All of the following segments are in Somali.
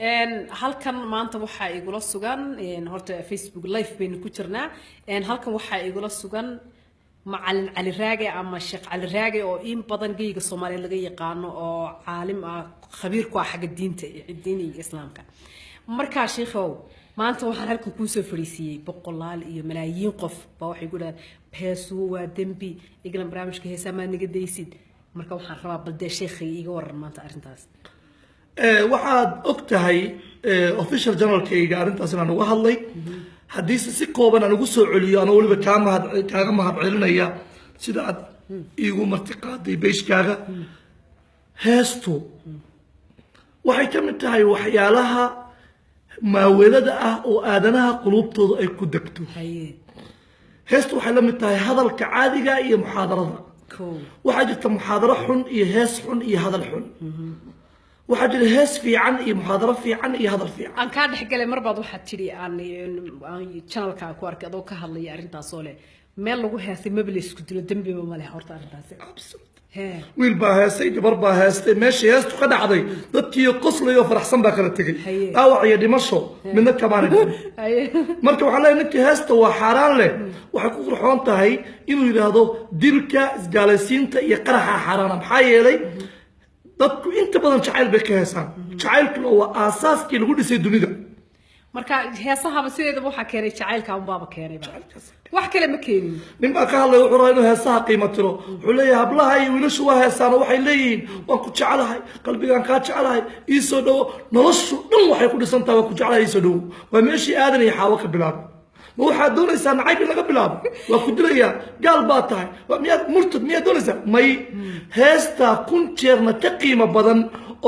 halkan maanta waxaa igula sugan horta Facebook live baynu ku jirnaa halkan waxaa igula sugan macallin Cali Raage ama Sheekh Cali Raage oo in badan geeyga Soomaaliya laga yaqaano oo caalim ah khabiir ku ah xagga diinta iyo islaamka marka sheekhow maanta waxaan halkan ku soo fariisiyay boqolaal iyo malaayiin qof baa waxay ku dhaad peesu waa dambi iglan barnaamijka heesaa ma naga deysid marka waxaan rabaa balde sheekhay iga waran maanta arintaas waxaad ogtahay official generalkayga arintaas inaan uga hadlay haddii si kooban aan ugu soo celiyo anoo waliba kaaga mahad celinaya sida aad iigu martiqaaday beeshkaaga heestu waxay ka mid tahay waxyaalaha maaweelada ah oo aadanaha qulubtooda ay ku degto heestu waxay la mid tahay hadalka caadiga iyo muxaadarada waxaa jirta muxaadaro xun iyo hees xun iyo hadal xun waxaa jira hees fiican iyo muxaadaro fiican iyo hadal fiican aan ka dhaxgalay marbaad waxaad tiri aan channelka ku arkay adoo ka hadlay arintaas oo leh meel lagu heesay mablis ku dilo dambiba ma leh horta arintaas wiil baa heestay gabar baa heestay meeshii heestu ka dhacday dadkii qoslayo faraxsan baa kala tegay dhaawac iyo dhimasho midna kamaana marka waxaa leeyahay ninkii heesta waa xaaraan leh waxay ku qurxoon tahay inuu yidhaahdo dilka isgaalaysiinta iyo qaraxa xaaraana maxaa yeelay dadku inta badan jacayl bay ka heesaan jacaylkuna waa aasaaskii lagu dhisay dunida marka heesahaba sideedaba waxaa keenay jacaylka un baaba keenay wax kale ma keenin nin baa ka hadlay wuxuu rabaa inuu heesaha qiimo tiro wuxuu leeyahay hablaha iyo wiilashu waa heesaano waxay leeyihiin waan ku jecelahay qalbigaan kaa jecelahay ii soo dhowo noloshu dhan waxay ku dhisan tahay waan ku jecelahay ii soo dhowo waa meeshii aadan iyo xaawo ka bilaabo ma waxaad doonaysaa nacayb in laga bilaabo waa ku dilayaa gaal baa tahay miyaad murtad miyaad doonaysaa may heestaa kun jeerna ka qiimo badan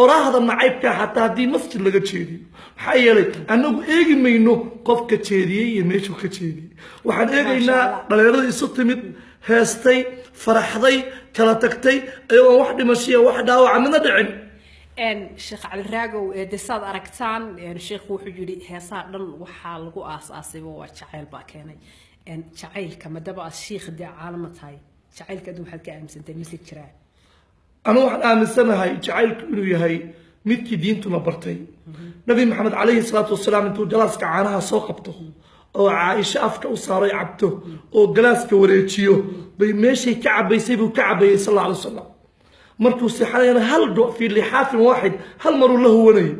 oraahda nacaybka xataa haddii masjid laga jeediyo maxaa yeelay annagu eegi mayno qofka jeediyey iyo meeshuu ka jeediyey waxaan eegaynaa dhalinyarada isu timid heestay faraxday kala tagtay ayagoon wax dhimashiya wax dhaawaca midna dhicin Sheekh Cali Raage de saad aragtaan sheekhu wuxuu yiri heesaa dhan waxa lagu aasaasay waa jacayl baa keenay jacaylka madaba sheekh de caalama tahay jacaylka dad waxaad ka aaminsantahay misli jiraa أنا واحد آمن سنة هاي جعلك إنه يهاي متك دينتنا برتي نبي محمد عليه الصلاة والسلام أنتو جلاسك عنها سوقبته أو عائشة أفك وصاري عبته أو جلاسك وريتشيو بيمشي كعب يسيبه كعب صلى الله عليه وسلم مركو سحرنا هل دو في لحاف واحد هل مروا له وني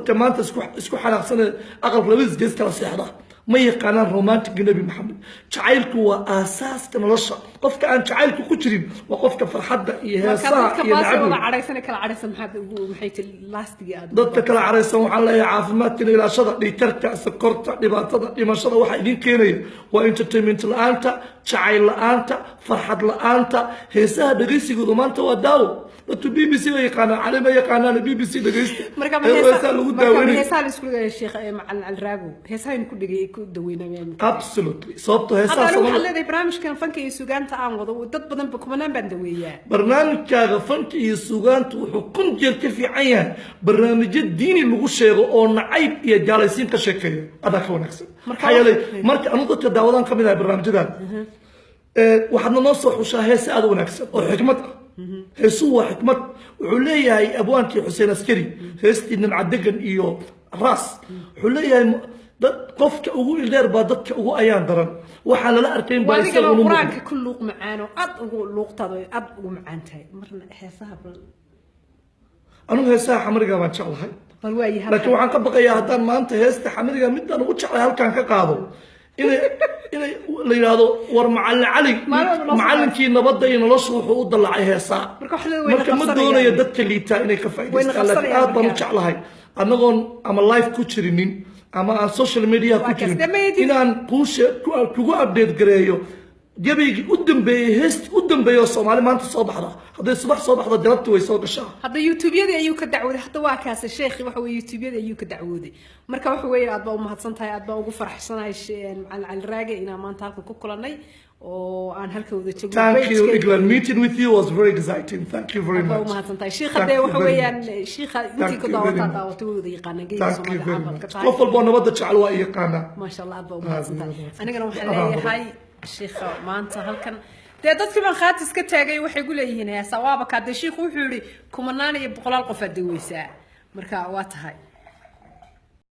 كمان تسكو حلق سنة أغلب لبيز جيز كلا سحرة ما يقانا رومانتك النبي محمد جعلك هو أساس كنلشة قفك أن جعلك كترين وقفك فرحة إيه صاح يلعب ولا عريسنا كلا عريس محيط اللاستيق ضدك كلا عريس وعلى عافمات كنا إلى شرط لتركع سكرت لبعض لما شرط واحد كيني وانترتينمنت الآنت جعل الآنت فرحة الآنت هسا دقيسي قدومانت وداو dadku BBC way yaqaanaan caalama yaqaanaan BBC dhageysta marka heesaa la isku dhigay sheekh macallin Cali Raage heesaan ku dhigay ku daweynayeen absolutely sababtoo heesaa waxaa leedahay barnaamijkan fanka iyo suugaanta aan wado dad badan ba kumanaan baan daweeyaa barnaamijkaaga fanka iyo suugaanta wuxuu kun jeer ka fiican yahay barnaamijyo diini lagu sheego oo nacayb iyo jaalaysiin ka sheekeeyo adaa ka wanaagsan maxaa yeelay marka anu dadka daawadaan ka mid ahay barnaamijyadan waxaadna noo soo xushaa heesa aad u wanaagsan oo xikmad ah هيسوى حكمت عليا أبوانك حسين عسكري هيستي نعدقن إيو راس عليا قفك أقول غير بادك أقول أيام درن وحنا لا أركين بالسلام وأنا القرآن كل لوق معانا أقول لوق تضي أقول معانا تاي مرنا حساب أنا هسا حمرقة ما شاء الله لكن وعن قبل يا هدان ما أنت هسا حمرقة مدة أنا وش على هالكان كقاضو إلى ليرادو ورمعلم علي معلم كي نبض ينلص وحود الله عليه ساعة مركب مدونه يدك اللي تاني كفاية قالت آدم شعلها أنا قون أما لايف كوتشرينين أما على السوشيال ميديا كوتشرين إن أن كوش كوجو أبديت قريو جبي قدام بيهست قدام بيوصل على ما أنت صباح هذا الصباح صباح هذا جربت ويسوق الشهر هذا يوتيوب يدي أيوك الدعوة حتى واكاس الشيخ وحو يوتيوب يدي أيوك الدعوة مركب وحو أدبا ومهد صنتها أدبا وقفر حسنا الشيء على الراجع إن ما أنت هالك كوكلاني وأن هالك وذا تقول Thank you Iglan meeting with you was very exciting thank you very much ومهد صنتها الشيخ هذا وحو الشيخ يمكن كدعوة دعوة وذي قانا جيد Thank you very much قفل بونا بدأ شعلوا أي قانا ما شاء الله أدبا ومهد صنتها أنا قلنا محلي هاي الشيخ ما أنت هالكن dadka man khaat iska taagay waxay gu leeyihiin heesa waaba ka sheekhu wuxuu yiri kumanaan iyo boqolaal qof adaweysa marka waa tahay